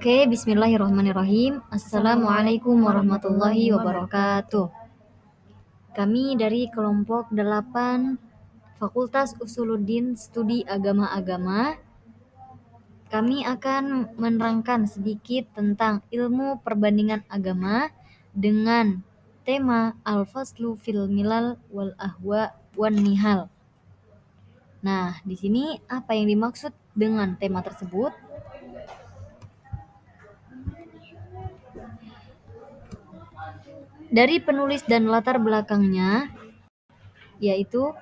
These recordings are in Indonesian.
Oke, bismillahirrahmanirrahim. Assalamualaikum warahmatullahi wabarakatuh. Kami dari kelompok 8 Fakultas Usuluddin Studi Agama-Agama. Kami akan menerangkan sedikit tentang ilmu perbandingan agama dengan tema Al-Faslu fil Milal wal Ahwa wan Nihal. Nah, di sini apa yang dimaksud dengan tema tersebut? Dari penulis dan latar belakangnya, yaitu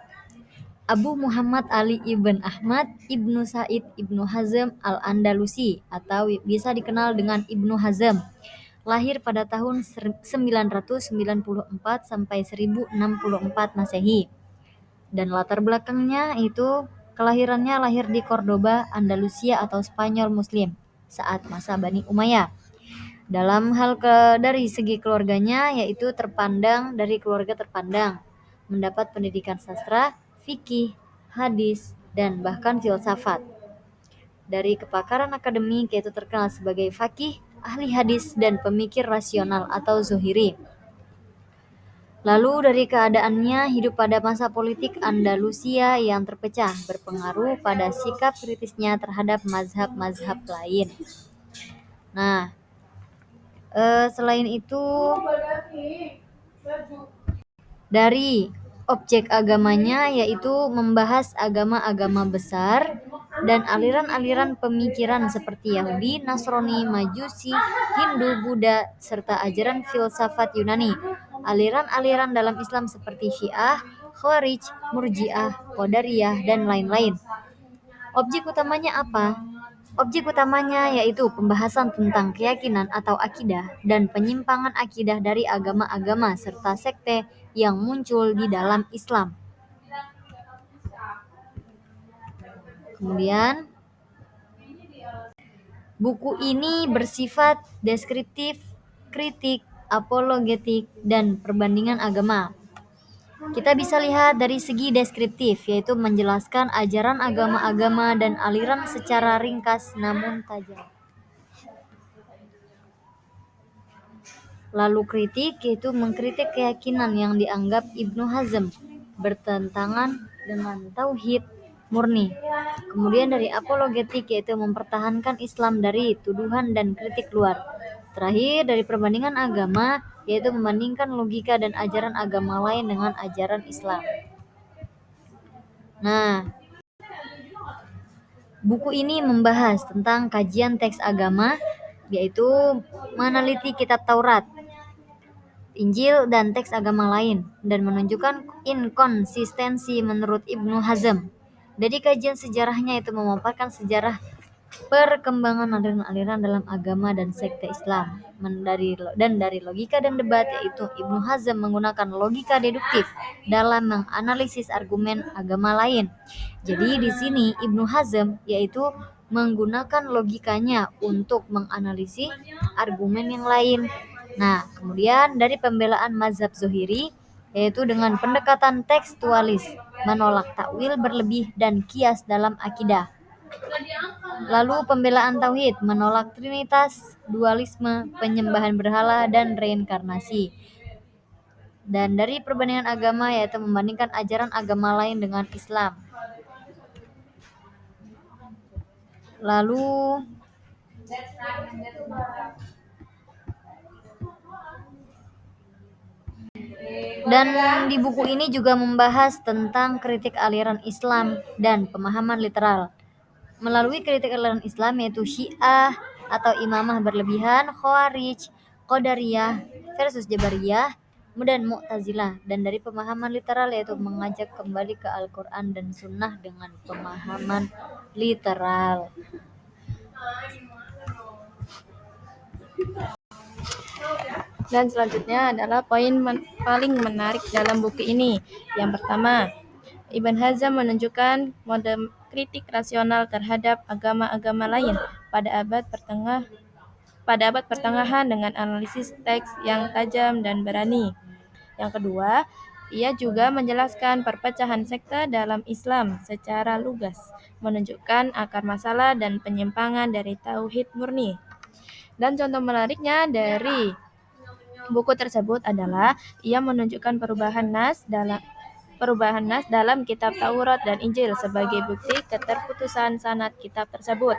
Abu Muhammad Ali ibn Ahmad ibnu Said ibnu Hazm al-Andalusi atau bisa dikenal dengan Ibnu Hazm, lahir pada tahun 994 sampai 1064 Masehi. Dan latar belakangnya itu kelahirannya lahir di Cordoba, Andalusia atau Spanyol Muslim saat masa Bani Umayyah. Dalam hal dari segi keluarganya, yaitu terpandang dari keluarga terpandang, mendapat pendidikan sastra, fikih, hadis, dan bahkan filsafat. Dari kepakaran akademik, yaitu terkenal sebagai faqih, ahli hadis, dan pemikir rasional atau zuhiri. Lalu dari keadaannya hidup pada masa politik Andalusia yang terpecah, berpengaruh pada sikap kritisnya terhadap mazhab-mazhab lain. Nah, selain itu, dari objek agamanya yaitu membahas agama-agama besar dan aliran-aliran pemikiran seperti Yahudi, Nasrani, Majusi, Hindu, Buddha, serta ajaran filsafat Yunani. Aliran-aliran dalam Islam seperti Syiah, Khawarij, Murji'ah, Qadariyah, dan lain-lain. Objek utamanya apa? Objek utamanya yaitu pembahasan tentang keyakinan atau akidah dan penyimpangan akidah dari agama-agama serta sekte yang muncul di dalam Islam. Kemudian, buku ini bersifat deskriptif, kritik, apologetik, dan perbandingan agama. Kita bisa lihat dari segi deskriptif, yaitu menjelaskan ajaran agama-agama dan aliran secara ringkas namun tajam. Lalu kritik, yaitu mengkritik keyakinan yang dianggap Ibnu Hazm bertentangan dengan tauhid murni. Kemudian dari apologetik, yaitu mempertahankan Islam dari tuduhan dan kritik luar. Terakhir dari perbandingan agama, yaitu membandingkan logika dan ajaran agama lain dengan ajaran Islam. Nah, buku ini membahas tentang kajian teks agama, yaitu meneliti kitab Taurat, Injil, dan teks agama lain, dan menunjukkan inkonsistensi menurut Ibnu Hazm. Dari kajian sejarahnya itu memaparkan sejarah perkembangan aliran-aliran dalam agama dan sekte Islam. Dan dari logika dan debat, yaitu Ibnu Hazm menggunakan logika deduktif dalam menganalisis argumen agama lain. Jadi di sini Ibnu Hazm yaitu menggunakan logikanya untuk menganalisis argumen yang lain. Nah, kemudian dari pembelaan mazhab Zuhiri, yaitu dengan pendekatan tekstualis, menolak takwil berlebih dan kias dalam akidah. Lalu pembelaan tauhid, menolak trinitas, dualisme, penyembahan berhala, dan reinkarnasi. Dan dari perbandingan agama, yaitu membandingkan ajaran agama lain dengan Islam. Lalu dan di buku ini juga membahas tentang kritik aliran Islam dan pemahaman literal. Melalui kritik aliran Islam, yaitu Syiah atau imamah berlebihan, Khawarij, Qadariyah versus Jabariyah, dan Mu'tazilah. Dan dari pemahaman literal, yaitu mengajak kembali ke Al-Quran dan Sunnah dengan pemahaman literal. Dan selanjutnya adalah poin paling menarik dalam buku ini. Yang pertama, Ibn Hazm menunjukkan mode kritik rasional terhadap agama-agama lain pada abad pertengahan dengan analisis teks yang tajam dan berani. Yang kedua, ia juga menjelaskan perpecahan sekte dalam Islam secara lugas, menunjukkan akar masalah dan penyimpangan dari tauhid murni. Dan contoh menariknya dari buku tersebut adalah ia menunjukkan perubahan nas dalam kitab Taurat dan Injil sebagai bukti keterputusan sanad kitab tersebut.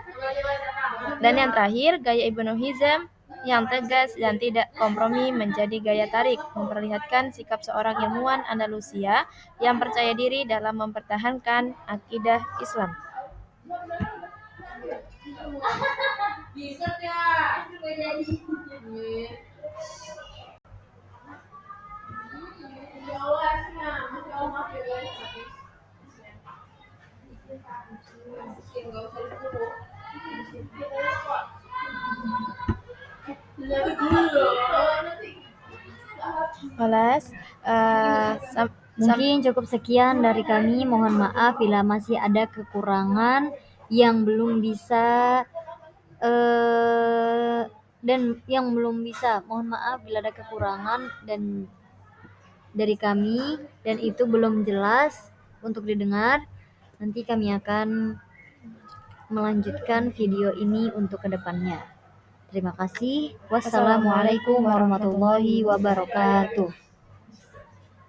Dan yang terakhir, gaya Ibnu Hizam yang tegas dan tidak kompromi menjadi gaya tarik, memperlihatkan sikap seorang ilmuwan Andalusia yang percaya diri dalam mempertahankan akidah Islam. Olas, Mungkin cukup sekian dari kami. Mohon maaf bila masih ada kekurangan yang belum bisa mohon maaf bila ada kekurangan dan dari kami dan itu belum jelas untuk didengar. Nanti kami akan melanjutkan video ini untuk kedepannya. Terima kasih. Wassalamualaikum warahmatullahi wabarakatuh.